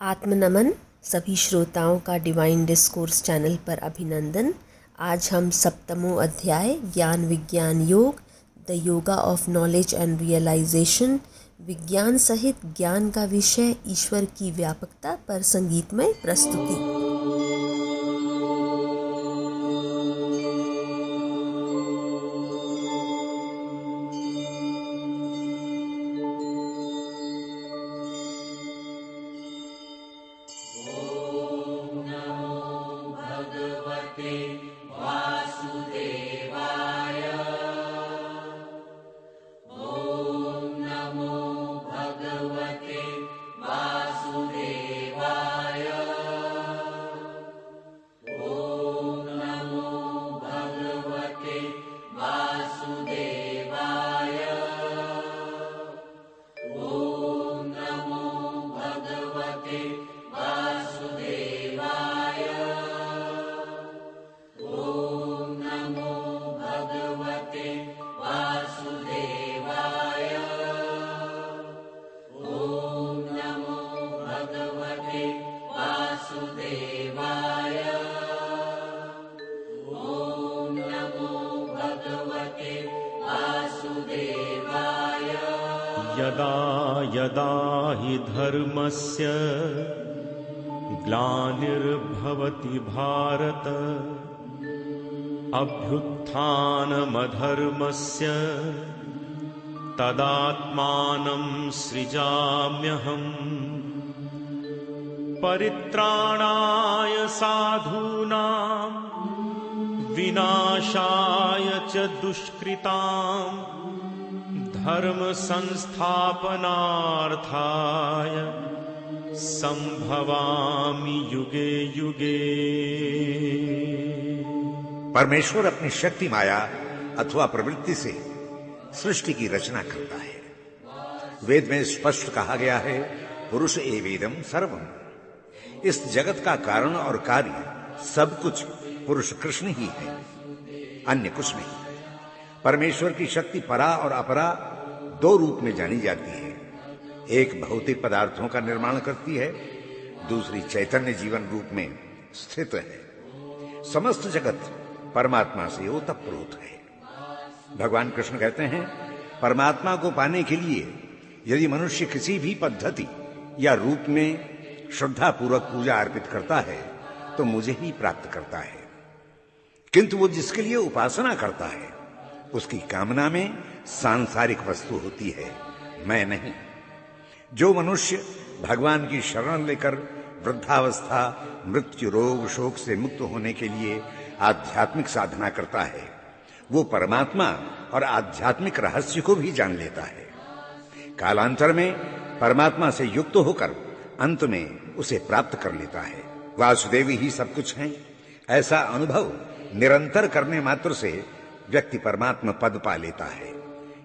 आत्मनमन। सभी श्रोताओं का डिवाइन डिस्कोर्स चैनल पर अभिनंदन। आज हम सप्तमों अध्याय ज्ञान विज्ञान योग the yoga of knowledge and realisation, विज्ञान सहित ज्ञान का विषय ईश्वर की व्यापकता पर संगीतमय प्रस्तुति। यदा यदा हि धर्मस्य ग्लानिर्भवति भारत अभ्युत्थानमधर्मस्य तदात्मानं सृजाम्यहम् परित्राणाय साधूनां विनाशाय च दुष्कृताम् धर्म संस्थापनार्थाय संभवामि युगे युगे। परमेश्वर अपनी शक्ति माया अथवा प्रवृत्ति से सृष्टि की रचना करता है। वेद में स्पष्ट कहा गया है, पुरुष एवेदम सर्वम। इस जगत का कारण और कार्य सब कुछ पुरुष कृष्ण ही है, अन्य कुछ नहीं। परमेश्वर की शक्ति परा और अपरा दो रूप में जानी जाती है। एक भौतिक पदार्थों का निर्माण करती है, दूसरी चैतन्य जीवन रूप में स्थित है। समस्त जगत परमात्मा से ओतप्रोत है। भगवान कृष्ण कहते हैं, परमात्मा को पाने के लिए यदि मनुष्य किसी भी पद्धति या रूप में श्रद्धापूर्वक पूजा अर्पित करता है तो मुझे ही प्राप्त करता है, किंतु वो जिसके लिए उपासना करता है उसकी कामना में सांसारिक वस्तु होती है, मैं नहीं। जो मनुष्य भगवान की शरण लेकर वृद्धावस्था, मृत्यु, रोग, शोक से मुक्त होने के लिए आध्यात्मिक साधना करता है, वो परमात्मा और आध्यात्मिक रहस्य को भी जान लेता है। कालांतर में परमात्मा से युक्त होकर अंत में उसे प्राप्त कर लेता है। वासुदेव ही सब कुछ हैं, ऐसा अनुभव निरंतर करने मात्र से व्यक्ति परमात्मा पद पा लेता है,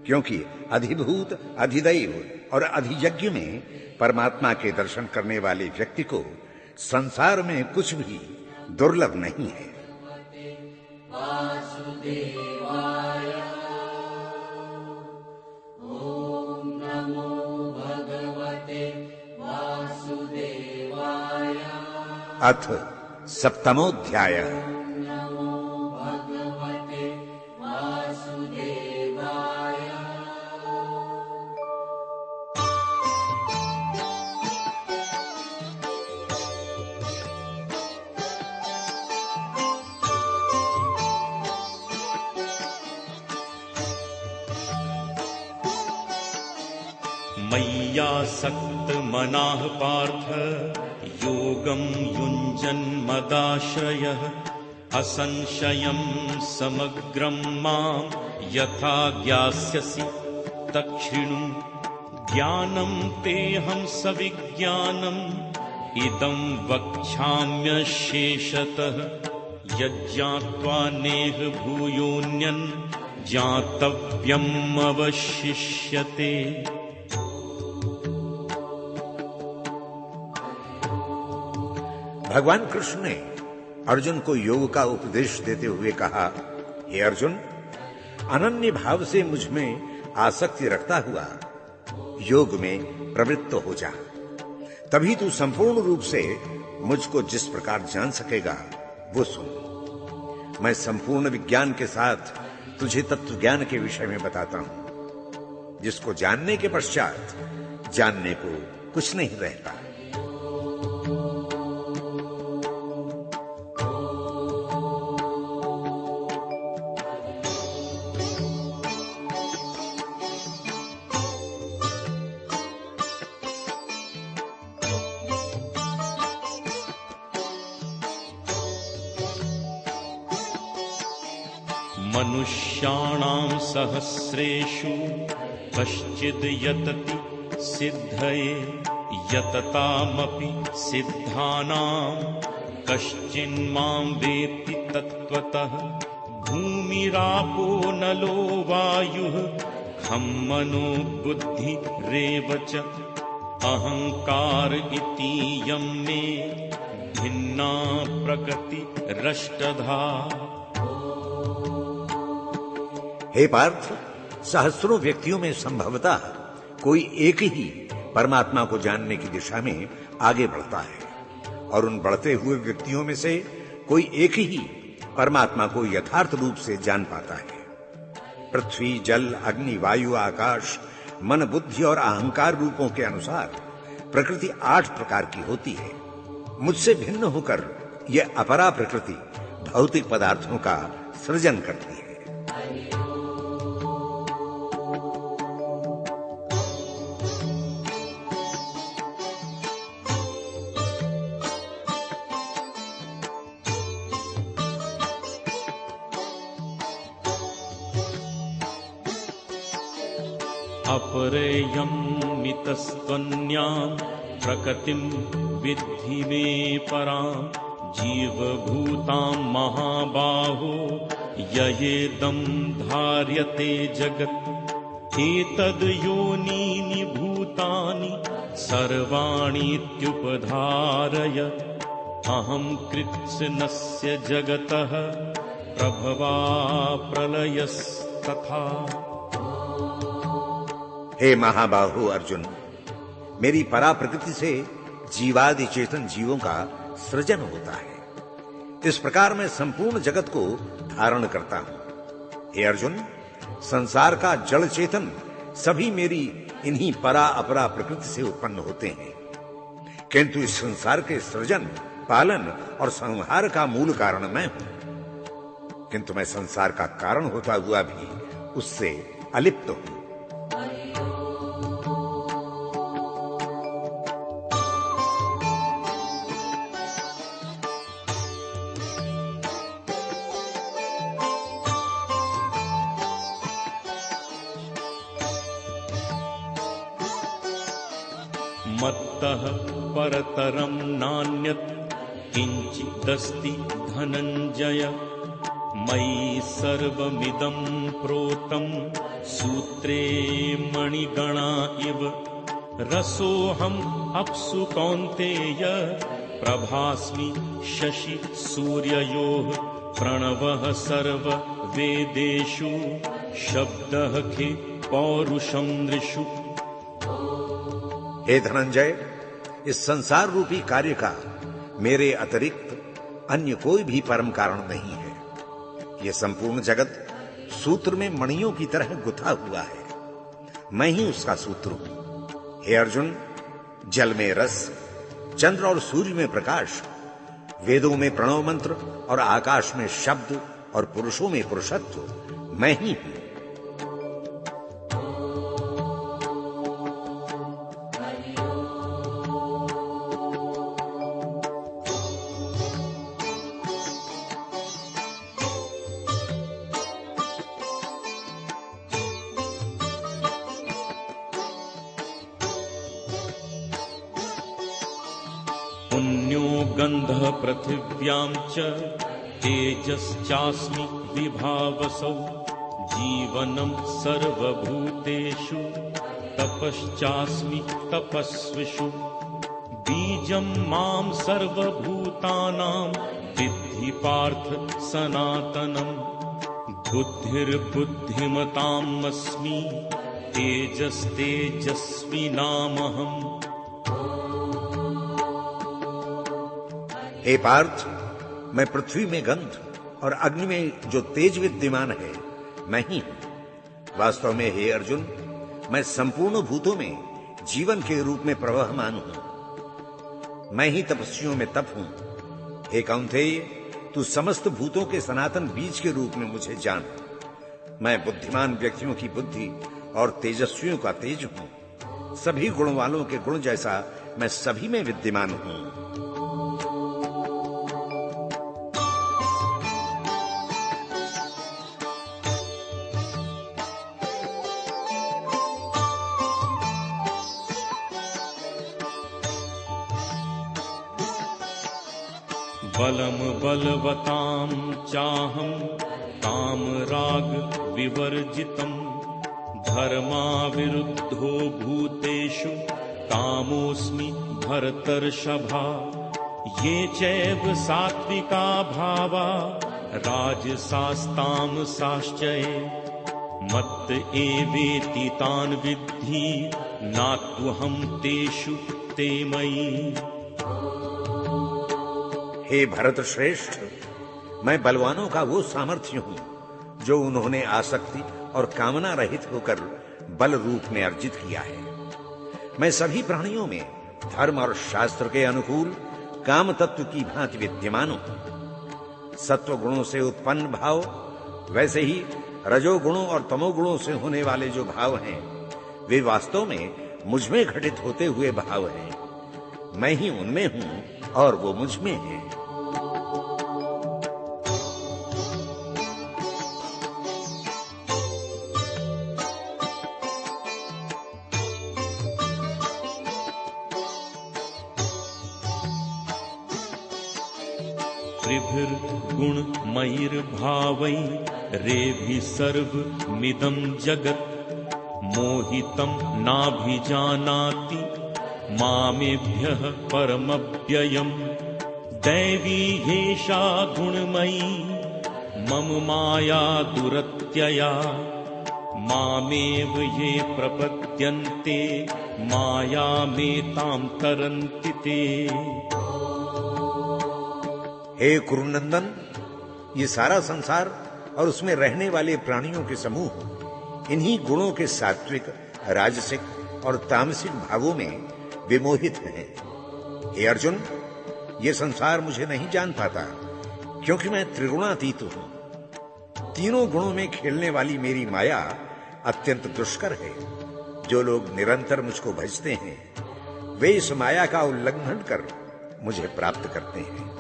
क्योंकि अधिभूत, अधिदैव और अधियज्ञ में परमात्मा के दर्शन करने वाले व्यक्ति को संसार में कुछ भी दुर्लभ नहीं है। ओम नमो भगवते वासुदेवाय। अथ सप्तमोऽध्याय। मय्यासक्त मनाः पार्थ योगं युञ्जन्मदाश्रयः असंशयं समग्रं मां यथा ज्ञास्यसि तच्छृणु ज्ञानं तेऽहं सविज्ञानम् इदं वक्ष्याम्यशेषतः यज्ञात्वा नेह भूयोऽन्यन् ज्ञातव्यम् अवशिष्यते। भगवान कृष्ण ने अर्जुन को योग का उपदेश देते हुए कहा, हे अर्जुन, अनन्य भाव से मुझ में आसक्ति रखता हुआ योग में प्रवृत्त हो जा। तभी तू संपूर्ण रूप से मुझको जिस प्रकार जान सकेगा वो सुन। मैं संपूर्ण विज्ञान के साथ तुझे तत्व ज्ञान के विषय में बताता हूं, जिसको जानने के पश्चात जानने को कुछ नहीं रहता। मनुष्याणां सहस्रेषु कश्चिद् यतति सिद्धये यततामपि सिद्धानां कश्चिन्मां वेत्ति तत्त्वतः। भूमिरापो नलो वायुः खं मनो बुद्धिरेव च अहंकार इतीयं मे भिन्ना प्रकृतिरष्टधा। हे पार्थ, सहस्रों व्यक्तियों में संभवतः कोई एक ही परमात्मा को जानने की दिशा में आगे बढ़ता है, और उन बढ़ते हुए व्यक्तियों में से कोई एक ही परमात्मा को यथार्थ रूप से जान पाता है। पृथ्वी, जल, अग्नि, वायु, आकाश, मन, बुद्धि और अहंकार रूपों के अनुसार प्रकृति 8 प्रकार की होती है। मुझसे भिन्न होकर यह अपरा प्रकृति भौतिक पदार्थों का सृजन करती है। अपरेयं मितस्त्वन्यां प्रकृतिं विद्धि मे परां। जीवभूतां महाबाहो ययेदं धार्यते जगत्। एतद् योनीनि भूतानि सर्वाणीत्युपधारय। अहं कृत्स्नस्य जगतः प्रभवा प्रलयस्तथा। हे महाबाहु अर्जुन, मेरी परा प्रकृति से जीवादि चेतन जीवों का सृजन होता है। इस प्रकार मैं संपूर्ण जगत को धारण करता हूं। हे अर्जुन, संसार का जड़ चेतन सभी मेरी इन्हीं परा अपरा प्रकृति से उत्पन्न होते हैं, किंतु इस संसार के सृजन, पालन और संहार का मूल कारण मैं हूं। किंतु मैं संसार का कारण होता हुआ भी उससे अलिप्त हूं। मत्तः परतरं नान्यत् किंचिदस्ति धनंजय। मयि सर्वमिदं प्रोतं सूत्रे मणिगणा इव। रसोऽहम् अप्सु कौन्तेय प्रभास्मि शशि सूर्ययोः। प्रणवः सर्व वेदेषु शब्दः खे पौरुषं नृषु। हे धनंजय, इस संसार रूपी कार्य का मेरे अतिरिक्त अन्य कोई भी परम कारण नहीं है। यह संपूर्ण जगत सूत्र में मणियों की तरह गुथा हुआ है। मैं ही उसका सूत्र हूं। हे अर्जुन, जल में रस, चंद्र और सूर्य में प्रकाश, वेदों में प्रणव मंत्र और आकाश में शब्द और पुरुषों में पुरुषत्व मैं ही हूं। पुण्यो गंधः पृथिव्यां च तेजश्चास्मि विभावसौ। जीवनं सर्वभूतेषु तपश्चास्मि तपस्विषु। बीजं मां सर्वभूतानां विद्धि पार्थ सनातनम्। बुद्धिर्बुद्धिमतामस्मि तेजस्तेजस्विनामहम्। हे पार्थ, मैं पृथ्वी में गंध और अग्नि में जो तेज विद्यमान है मैं ही हूं। वास्तव में हे अर्जुन, मैं संपूर्ण भूतों में जीवन के रूप में प्रवहमान हूं। मैं ही तपस्वियों में तप हूं। हे कौन्तेय, तू समस्त भूतों के सनातन बीज के रूप में मुझे जान। मैं बुद्धिमान व्यक्तियों की बुद्धि और तेजस्वियों का तेज हूं। सभी गुण वालों के गुण जैसा मैं सभी में विद्यमान हूं। बलम बलवतां चाहं कामराग विवर्जितम् धर्माविरुद्धो भूतेषु कामोऽस्मि भरतर्षभा। ये चैव सात्विका भावा राजसास्तामसाश्चये मत्त एवेति तान् विद्धि नात्वहं तेषु ते मयि। हे भरत श्रेष्ठ, मैं बलवानों का वो सामर्थ्य हूं जो उन्होंने आसक्ति और कामना रहित होकर बल रूप में अर्जित किया है। मैं सभी प्राणियों में धर्म और शास्त्र के अनुकूल काम तत्व की भांति विद्यमान हूं। सत्व गुणों से उत्पन्न भाव, वैसे ही रजोगुणों और तमोगुणों से होने वाले जो भाव हैं, वे वास्तव में मुझ में घटित होते हुए भाव हैं। मैं ही उनमें हूं और वो मुझ में है। त्रिभिर्गुणमयिर्भावै रेभि सर्वमिदं जगत् मोहितं नाभिजानाति मामेभ्यः परमव्ययम्। दैवी ह्येषा गुणमयी मम माया दुरत्यया मामेव ये प्रपद्यन्ते मायामेतां तरन्ति ते। हे कुरुनंदन, ये सारा संसार और उसमें रहने वाले प्राणियों के समूह इन्हीं गुणों के सात्विक, राजसिक और तामसिक भावों में विमोहित हैं। हे अर्जुन, ये संसार मुझे नहीं जान पाता क्योंकि मैं त्रिगुणातीत हूं। तीनों गुणों में खेलने वाली मेरी माया अत्यंत दुष्कर है। जो लोग निरंतर मुझको भजते हैं वे इस माया का उल्लंघन कर मुझे प्राप्त करते हैं।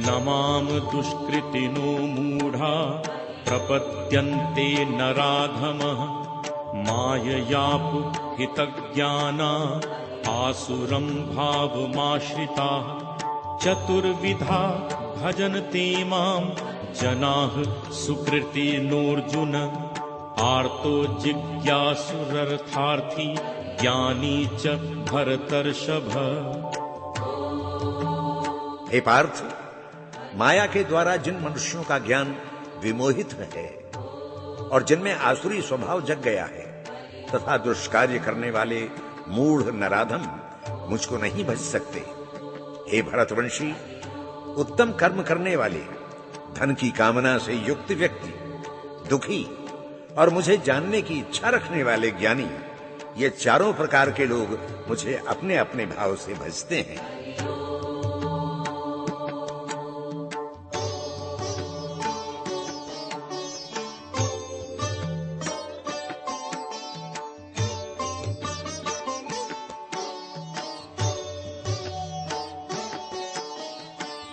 नमाम दुष्कृतिनो मूढ़ा प्रपद्यन्ते नराधमः माययापहृतज्ञाना आसुरं भावमाश्रिताः। चतुर्विधा भजन्ते मां जनाः सुकृतिनोऽर्जुन आर्तो जिज्ञासुरर्थार्थी ज्ञानी च भरतर्षभ। हे पार्थ, माया के द्वारा जिन मनुष्यों का ज्ञान विमोहित है और जिनमें आसुरी स्वभाव जग गया है तथा दुष्कार्य करने वाले मूढ़ नराधम मुझको नहीं भज सकते। हे भरतवंशी, उत्तम कर्म करने वाले, धन की कामना से युक्त व्यक्ति, दुखी और मुझे जानने की इच्छा रखने वाले ज्ञानी, ये चारों प्रकार के लोग मुझे अपने अपने भाव से भजते हैं।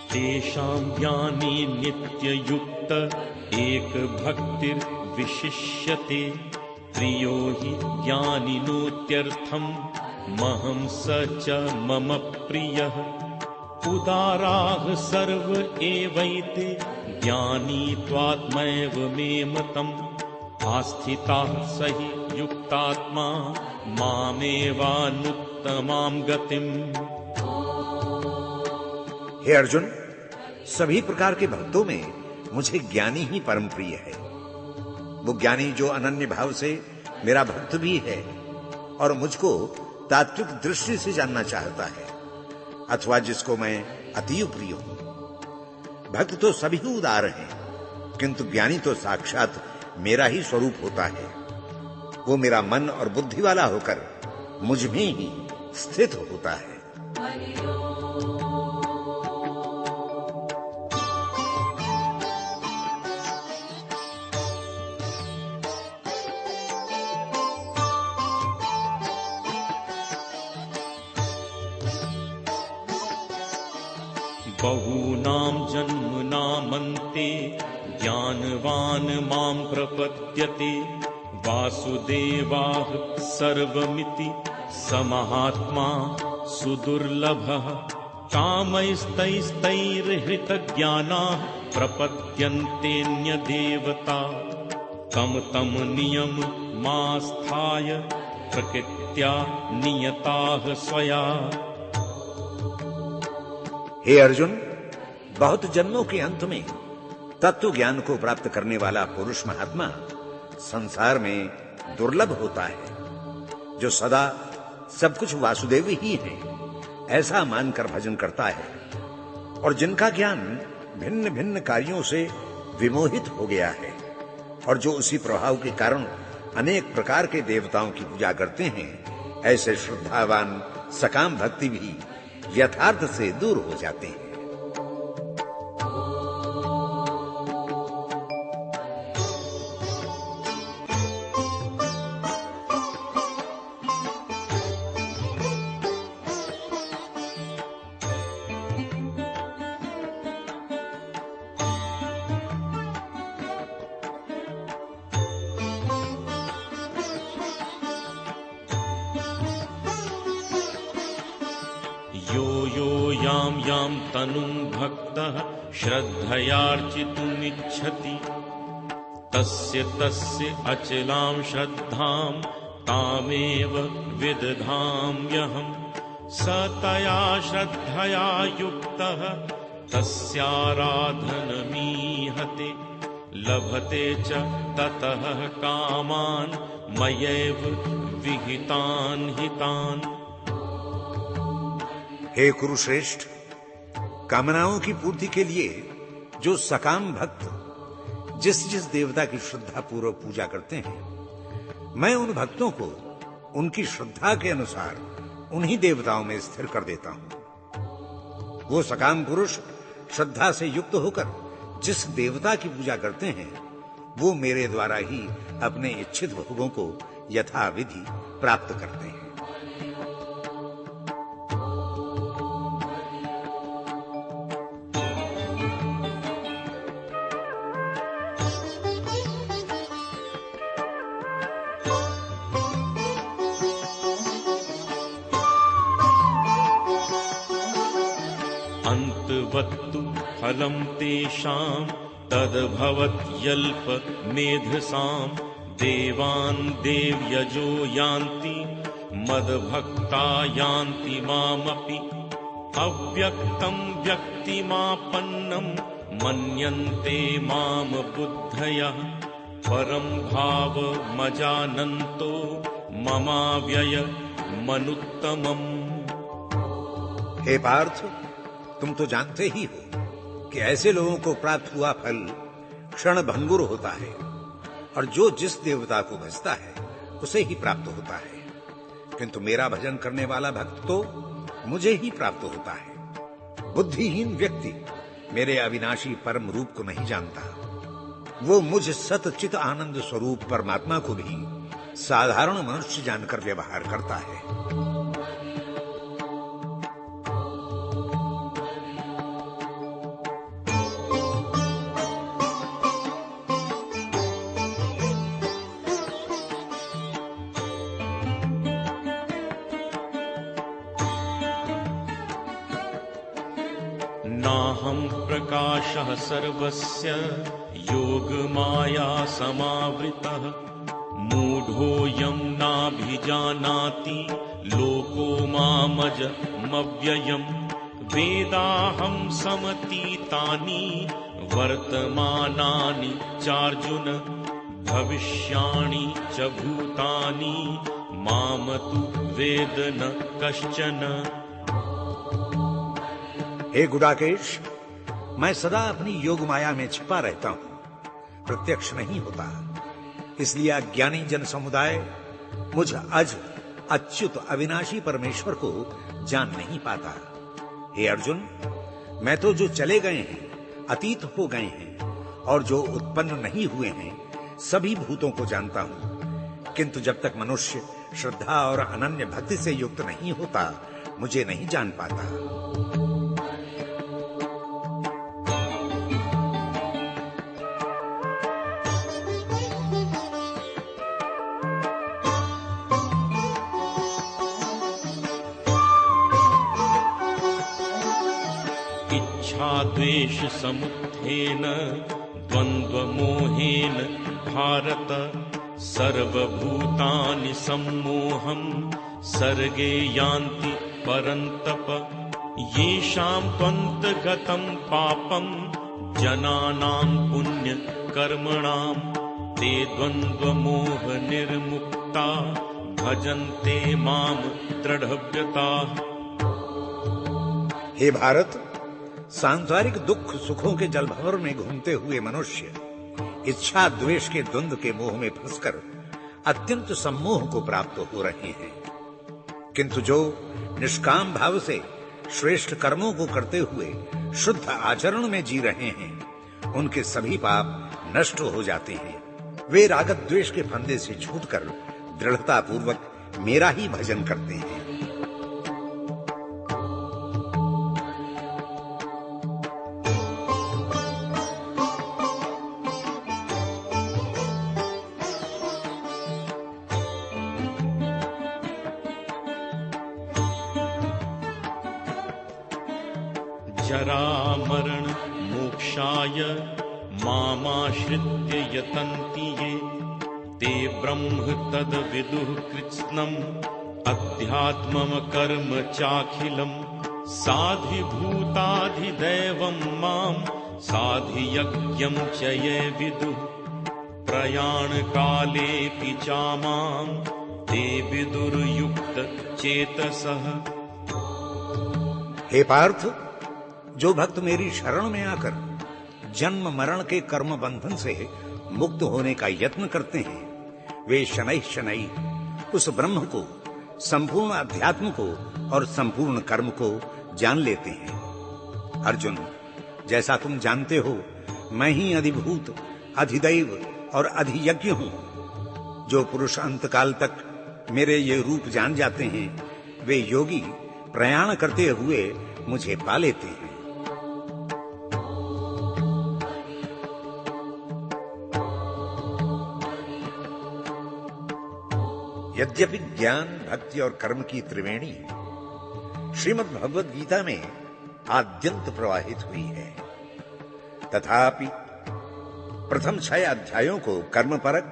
तेषां ज्ञानी नित्ययुक्त एक भक्तिर्विशिष्यते प्रियो हि ज्ञानिनोत्यर्थं महं स च मम प्रियः। उदाराः सर्व एवैते ज्ञानी त्वात्मैव मे मतम् आस्थिताः स हि युक्तात्मा मामेवानुत्तमां गतिम्। हे अर्जुन, सभी प्रकार के भक्तों में मुझे ज्ञानी ही परम प्रिय है। वो ज्ञानी जो अनन्य भाव से मेरा भक्त भी है और मुझको तात्विक दृष्टि से जानना चाहता है, अथवा जिसको मैं अतीव प्रिय हूं। भक्त तो सभी उदार हैं, किंतु ज्ञानी तो साक्षात मेरा ही स्वरूप होता है। वो मेरा मन और बुद्धि वाला होकर मुझ में ही स्थित होता है। बहूनां जन्मनामन्ते ज्ञानवान् मां प्रपद्यते वासुदेवाः सर्वमिति स महात्मा सुदुर्लभः कामैस्तैस्तैर्हृतज्ञानाः प्रपद्यन्तेऽन्यदेवता तं तं नियममास्थाय प्रकृत्या नियताः स्वया। हे अर्जुन, बहुत जन्मों के अंत में तत्व ज्ञान को प्राप्त करने वाला पुरुष महात्मा संसार में दुर्लभ होता है, जो सदा सब कुछ वासुदेव ही है ऐसा मानकर भजन करता है, और जिनका ज्ञान भिन्न भिन्न कार्यों से विमोहित हो गया है, और जो उसी प्रभाव के कारण अनेक प्रकार के देवताओं की पूजा करते हैं। ऐसे श्रद्धावान सकाम भक्ति भी यथार्थ से दूर हो जाते हैं। यो यो यां यां तनुं भक्तः श्रद्धयार्चितुमिच्छति तस्य तस्य अचलां श्रद्धां तामेव विदधाम्यहम्। स तया श्रद्धया युक्तः तस्याराधनमीहते लभते च ततः कामान् मयैव विहितान् हितान्। हे कुरुश्रेष्ठ, कामनाओं की पूर्ति के लिए जो सकाम भक्त जिस जिस देवता की श्रद्धा पूर्वक पूजा करते हैं, मैं उन भक्तों को उनकी श्रद्धा के अनुसार उन्हीं देवताओं में स्थिर कर देता हूं। वो सकाम पुरुष श्रद्धा से युक्त होकर जिस देवता की पूजा करते हैं, वो मेरे द्वारा ही अपने इच्छित भोगों को यथाविधि प्राप्त करते हैं। अंतवत्तु फलं तेषां तद्भवत्यल्प मेधसां देवान् देव्यजो यान्ति मद्भक्ता यान्ति मामपि अव्यक्तं व्यक्तिमापन्नं मन्यन्ते माम बुद्धयः परं भावमजानन्तो ममाव्यय मनुत्तमम्। हे पार्थ, तुम तो जानते ही हो कि ऐसे लोगों को प्राप्त हुआ फल क्षण भंगुर होता है, और जो जिस देवता को भजता है उसे ही प्राप्त होता है, किंतु मेरा भजन करने वाला भक्त तो मुझे ही प्राप्त होता है। बुद्धिहीन व्यक्ति मेरे अविनाशी परम रूप को नहीं जानता। वो मुझ सतचित आनंद स्वरूप परमात्मा को भी साधारण मनुष्य जानकर व्यवहार करता है। नाहं प्रकाशः सर्वस्य योगमाया समावृतः मूढोऽयं नाभिजानाति लोको मामजमव्ययम् वेदाहं समतीतानि वर्तमानानि चार्जुन भविष्याणि च भूतानि माम तु वेद न कश्चन। हे गुडाकेश, मैं सदा अपनी योग माया में छिपा रहता हूं, प्रत्यक्ष नहीं होता। इसलिए अज्ञानी जन समुदाय मुझ अज अच्युत अविनाशी परमेश्वर को जान नहीं पाता। हे अर्जुन, मैं तो जो चले गए हैं, अतीत हो गए हैं और जो उत्पन्न नहीं हुए हैं सभी भूतों को जानता हूं, किंतु जब तक मनुष्य श्रद्धा और अनन्य भक्ति से युक्त नहीं होता मुझे नहीं जान पाता। द्वेष समुत्थेन द्वन्द्वमोहेन भारत सर्वभूतानि सम्मोहं सर्गे यान्ति परन्तप। येषां त्वन्तगतं पापं जनानां पुण्यकर्मणां ते द्वन्द्वमोह निर्मुक्ता भजन्ते मां दृढव्रताः। हे भारत, सांसारिक दुख सुखों के जलभंवर में घूमते हुए मनुष्य इच्छा द्वेष के द्वंद्व के मोह में फंसकर अत्यंत सम्मोह को प्राप्त हो रहे हैं, किंतु जो निष्काम भाव से श्रेष्ठ कर्मों को करते हुए शुद्ध आचरण में जी रहे हैं उनके सभी पाप नष्ट हो जाते हैं। वे राग द्वेष के फंदे से छूटकर दृढ़ता पूर्वक मेरा ही भजन करते हैं। जरा मरण मोक्षाय मामाश्रित्य यतन्ति ये ते ब्रह्म तद विदुः कृत्स्नम् अध्यात्मम् कर्म चाखिलम् साधिभूताधिदैवम् मां साधियज्ञम् च ये विदुः प्रयाण कालेऽपि चामां ते विदुर्युक्त चेतसः। हे पार्थ, जो भक्त मेरी शरण में आकर जन्म मरण के कर्म बंधन से मुक्त होने का यत्न करते हैं वे शनैः शनैः उस ब्रह्म को, संपूर्ण अध्यात्म को और संपूर्ण कर्म को जान लेते हैं। अर्जुन, जैसा तुम जानते हो मैं ही अधिभूत, अधिदैव और अधियज्ञ हूं। जो पुरुष अंतकाल तक मेरे ये रूप जान जाते हैं वे योगी प्रयाण करते हुए मुझे पा लेते हैं। यद्यपि ज्ञान, भक्ति और कर्म की त्रिवेणी श्रीमद् भगवद गीता में आद्यंत प्रवाहित हुई है, तथापि प्रथम 6 अध्यायों को कर्म परक,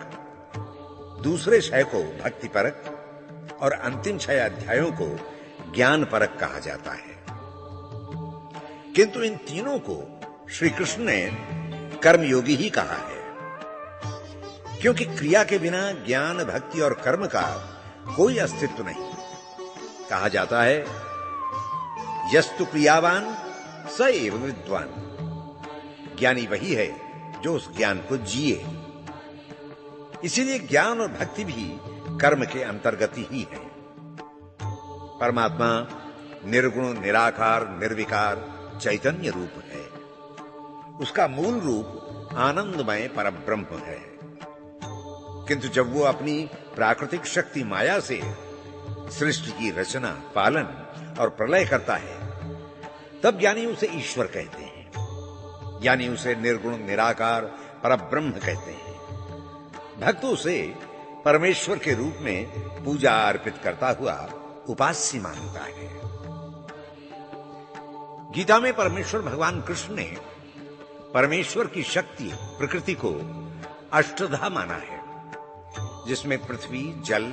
दूसरे 6 को भक्ति परक और अंतिम 6 अध्यायों को ज्ञान परक कहा जाता है। किंतु इन तीनों को श्री कृष्ण ने कर्मयोगी ही कहा है, क्योंकि क्रिया के बिना ज्ञान, भक्ति और कर्म का कोई अस्तित्व नहीं। कहा जाता है यस्तु क्रियावान स एव विद्वान। ज्ञानी वही है जो उस ज्ञान को जिए। इसीलिए ज्ञान और भक्ति भी कर्म के अंतर्गत ही है। परमात्मा निर्गुण, निराकार, निर्विकार चैतन्य रूप है। उसका मूल रूप आनंदमय परब्रह्म है। किंतु जब वो अपनी प्राकृतिक शक्ति माया से सृष्टि की रचना, पालन और प्रलय करता है तब ज्ञानी उसे ईश्वर कहते हैं, यानी उसे निर्गुण, निराकार परब्रह्म कहते हैं। भक्त उसे परमेश्वर के रूप में पूजा अर्पित करता हुआ उपास्य मानता है। गीता में परमेश्वर भगवान कृष्ण ने परमेश्वर की शक्ति प्रकृति को अष्टधा माना है, जिसमें पृथ्वी, जल,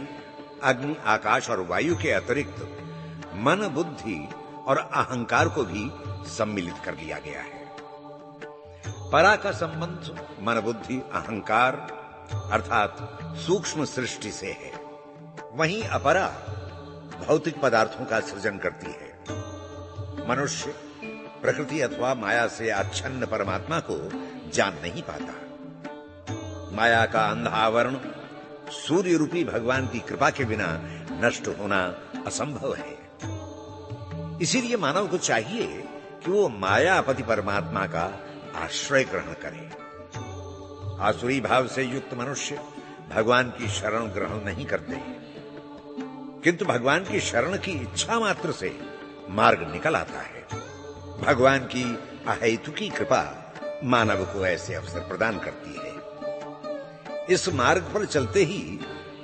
अग्नि, आकाश और वायु के अतिरिक्त मन, बुद्धि और अहंकार को भी सम्मिलित कर लिया गया है। परा का संबंध मन बुद्धि अहंकार अर्थात सूक्ष्म सृष्टि से है, वहीं अपरा भौतिक पदार्थों का सृजन करती है। मनुष्य प्रकृति अथवा माया से आच्छन्न परमात्मा को जान नहीं पाता। माया का अंधा आवरण सूर्य रूपी भगवान की कृपा के बिना नष्ट होना असंभव है। इसीलिए मानव को चाहिए कि वो मायापति परमात्मा का आश्रय ग्रहण करे। आसुरी भाव से युक्त मनुष्य भगवान की शरण ग्रहण नहीं करते, किंतु भगवान की शरण की इच्छा मात्र से मार्ग निकल आता है। भगवान की अहेतुकी कृपा मानव को ऐसे अवसर प्रदान करती है। इस मार्ग पर चलते ही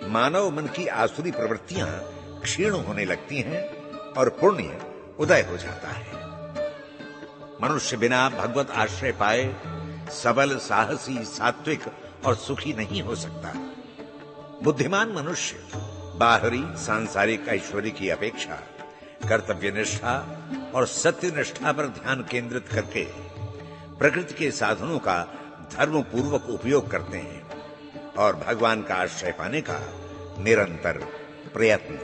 मानव मन की आसुरी प्रवृत्तियां क्षीण होने लगती हैं और पुण्य उदय हो जाता है। मनुष्य बिना भगवत आश्रय पाए सबल, साहसी, सात्विक और सुखी नहीं हो सकता। बुद्धिमान मनुष्य बाहरी सांसारिक ऐश्वर्य की अपेक्षा कर्तव्य निष्ठा और सत्य निष्ठा पर ध्यान केंद्रित करके प्रकृति के साधनों का धर्म पूर्वक उपयोग करते हैं और भगवान का आश्रय पाने का निरंतर प्रयत्न